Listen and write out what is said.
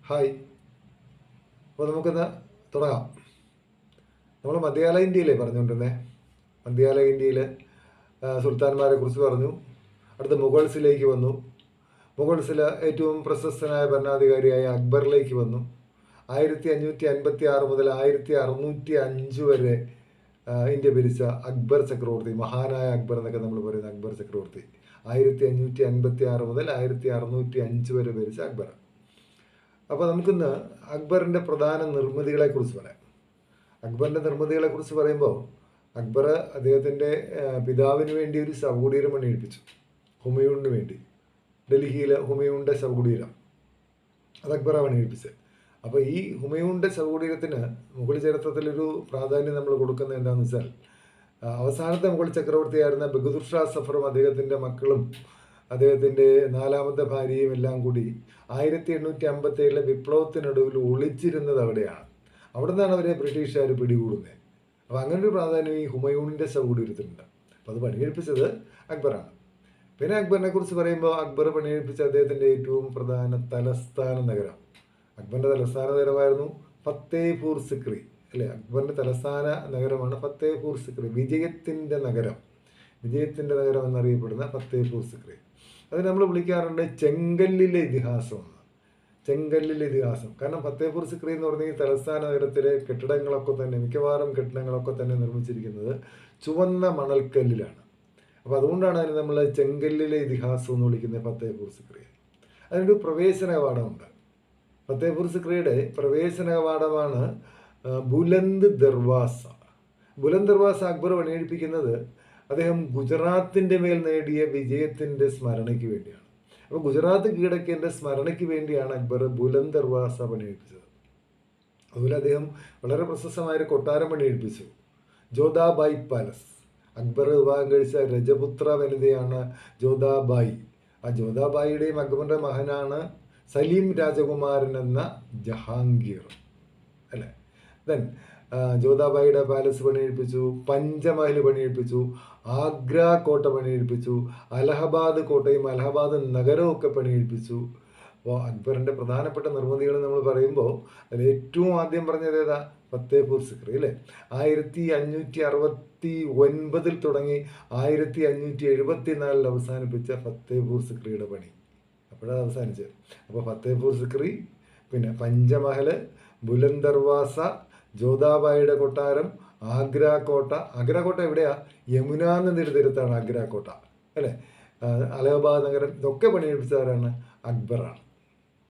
Hi. അപ്പോൾ നമുക്കിന്ന് തുടങ്ങാം. നമ്മൾ മധ്യകാല ഇന്ത്യയിലേ പറഞ്ഞുകൊണ്ടിരുന്നേ. മധ്യകാല ഇന്ത്യയിൽ സുൽത്താൻമാരെ കുറിച്ച് പറഞ്ഞു. അടുത്ത മുഗൾസിലേക്ക് വന്നു. മുഗൾസിൽ ഏറ്റവും പ്രശസ്തനായ ഭരണാധികാരിയായ അക്ബറിലേക്ക് വന്നു. 1556 മുതൽ 1605 വരെ ഇന്ത്യ ഭരിച്ച അക്ബർ ചക്രവർത്തി, മഹാനായ അക്ബർ എന്നൊക്കെ നമ്മൾ പറയുന്ന അക്ബർ ചക്രവർത്തി, 1556 മുതൽ 1605 വരെ ഭരിച്ച അക്ബർ. അപ്പോൾ നമുക്കിന്ന് അക്ബറിൻ്റെ പ്രധാന നിർമ്മിതികളെക്കുറിച്ച് പറയാം. അക്ബറിൻ്റെ നിർമ്മിതികളെക്കുറിച്ച് പറയുമ്പോൾ അക്ബർ അദ്ദേഹത്തിൻ്റെ പിതാവിന് വേണ്ടി ഒരു ശവകുടീരം പണിയെടുപ്പിച്ചു, ഹുമയൂണിന് വേണ്ടി. ഡൽഹിയിലെ ഹുമയൂണിൻ്റെ ശവകുടീരം അത് അക്ബറാണ് പണിയെടുപ്പിച്ചത്. അപ്പോൾ ഈ ഹുമയൂണിൻ്റെ ശവകുടീരത്തിന് മുഗൾ ചരിത്രത്തിലൊരു പ്രാധാന്യം നമ്മൾ കൊടുക്കുന്നത് എന്താണെന്ന് വെച്ചാൽ, അവസാനത്തെ മുഗൾ ചക്രവർത്തിയായിരുന്ന ബഹദൂർ ഷാ സഫറും അദ്ദേഹത്തിൻ്റെ മക്കളും അദ്ദേഹത്തിൻ്റെ 4ാമത്തെ ഭാര്യയും എല്ലാം കൂടി 1857 വിപ്ലവത്തിനൊടുവിൽ ഒളിച്ചിരുന്നത് അവിടെയാണ്. അവിടെ നിന്നാണ് അവരെ ബ്രിട്ടീഷുകാർ പിടികൂടുന്നത്. അപ്പോൾ അങ്ങനൊരു പ്രാധാന്യം ഈ ഹുമയൂണിൻ്റെ ശവകുടീരത്തിനുണ്ട്. അപ്പോൾ അത് പണിയെടുപ്പിച്ചത് അക്ബറാണ്. പിന്നെ അക്ബറിനെ കുറിച്ച് പറയുമ്പോൾ അക്ബർ പണിയെടുപ്പിച്ച അദ്ദേഹത്തിൻ്റെ ഏറ്റവും പ്രധാന തലസ്ഥാന നഗരം, അക്ബറിൻ്റെ തലസ്ഥാന നഗരമായിരുന്നു ഫത്തേപൂർ സിക്രി, അല്ലേ? അക്ബറിൻ്റെ തലസ്ഥാന നഗരമാണ് ഫത്തേപൂർ സിക്രി, വിജയത്തിൻ്റെ നഗരം എന്നറിയപ്പെടുന്ന ഫത്തേപൂർ സിക്രി. അത് നമ്മൾ വിളിക്കാറുണ്ട് ചെങ്കല്ലിലെ ഇതിഹാസം. ചെങ്കല്ലിലെ ഇതിഹാസം കാരണം ഫത്തേപൂർ സിക്രി എന്ന് പറഞ്ഞാൽ ഈ തലസ്ഥാന നഗരത്തിലെ കെട്ടിടങ്ങളൊക്കെ തന്നെ, മിക്കവാറും കെട്ടിടങ്ങളൊക്കെ തന്നെ നിർമ്മിച്ചിരിക്കുന്നത് ചുവന്ന മണൽക്കല്ലിലാണ്. അപ്പോൾ അതുകൊണ്ടാണ് അതിന് നമ്മൾ ചെങ്കല്ലിലെ ഇതിഹാസം എന്ന് വിളിക്കുന്നത് ഫത്തേപൂർ സിക്രി. അതിനൊരു പ്രവേശന കവാടമുണ്ട്. ഫത്തേപൂർ സിക്രിയുടെ പ്രവേശന കവാടമാണ് ബുലന്ദ് ദർവാസ. ബുലന്ദ് ദർവാസ അക്ബർ പണിയെടുപ്പിക്കുന്നത് അദ്ദേഹം ഗുജറാത്തിൻ്റെ മേൽ നേടിയ വിജയത്തിൻ്റെ സ്മരണയ്ക്ക് വേണ്ടിയാണ്. അപ്പോൾ ഗുജറാത്ത് കീഴടക്കിയതിൻ്റെ സ്മരണയ്ക്ക് വേണ്ടിയാണ് അക്ബർ ബുലന്ദ് ദർവാസ പണിയെടുപ്പിച്ചത്. അതുപോലെ അദ്ദേഹം വളരെ പ്രശസ്തമായൊരു കൊട്ടാരം പണിയെടുപ്പിച്ചു, ജോധാബായി പാലസ്. അക്ബർ വിവാഹം കഴിച്ച രജപുത്ര വനിതയാണ് ജോധാബായി. ആ ജോധാബായിയുടെയും അക്ബറിൻ്റെ മകനാണ് സലീം രാജകുമാരൻ എന്ന ജഹാംഗീർ, അല്ലേ? ദെൻ ജോധാബായിയുടെ പാലസ് പണിയെടുപ്പിച്ചു, പഞ്ചമഹൽ പണിയെടുപ്പിച്ചു, ആഗ്ര കോട്ട പണിയെടുപ്പിച്ചു, അലഹബാദ് കോട്ടയും അലഹബാദ് നഗരവും ഒക്കെ പണിയെടുപ്പിച്ചു. അപ്പോൾ അക്ബറിൻ്റെ പ്രധാനപ്പെട്ട നിർമ്മിതികൾ നമ്മൾ പറയുമ്പോൾ അതിൽ ഏറ്റവും ആദ്യം പറഞ്ഞത് ഏതാ? ഫത്തേപൂർ സിക്രി, അല്ലേ? 1569 തുടങ്ങി 1574 അവസാനിപ്പിച്ച ഫത്തേപൂർ സിക്രിയുടെ പണി അപ്പോഴാണ് അവസാനിച്ചത്. അപ്പോൾ ഫത്തേപൂർ സിക്രി, പിന്നെ പഞ്ചമഹൽ, ബുലന്ദ് ദർവാസ, ജോധാബായിയുടെ കൊട്ടാരം, ആഗ്ര കോട്ട. ആഗ്ര കോട്ട എവിടെയാ? യമുന നദിയുടെ തീരത്താണ് ആഗ്ര കോട്ട, അല്ലേ? അലഹബാദ് നഗരം. ഇതൊക്കെ പണിയെടുപ്പിച്ചവരാണ് അക്ബറാണ്.